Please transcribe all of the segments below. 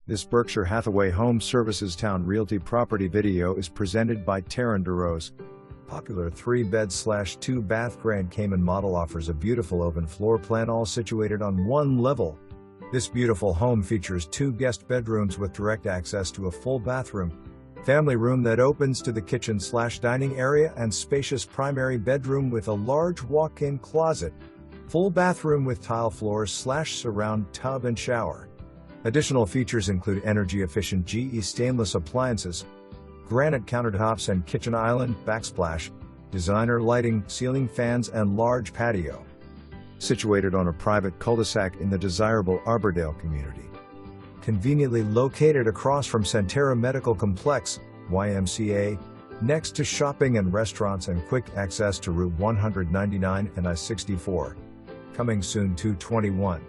This Berkshire Hathaway Home Services Town Realty property video is presented by Taryn DeRose. Popular 3-bed/2-bath Grand Cayman model offers a beautiful open floor plan, all situated on one level. This beautiful home features 2 guest bedrooms with direct access to a full bathroom, family room that opens to the kitchen/dining area, and spacious primary bedroom with a large walk-in closet, full bathroom with tile floors/surround tub and shower. Additional features include energy-efficient GE stainless appliances, granite countertops and kitchen island, backsplash, designer lighting, ceiling fans, and large patio. Situated on a private cul-de-sac in the desirable Arbordale community. Conveniently located across from Sentara Medical Complex, YMCA, next to shopping and restaurants and quick access to Route 199 and I-64. Coming soon to 21.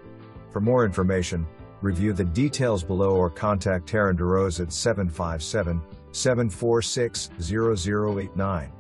For more information, review the details below or contact Taryn DeRose at 757-746-0089.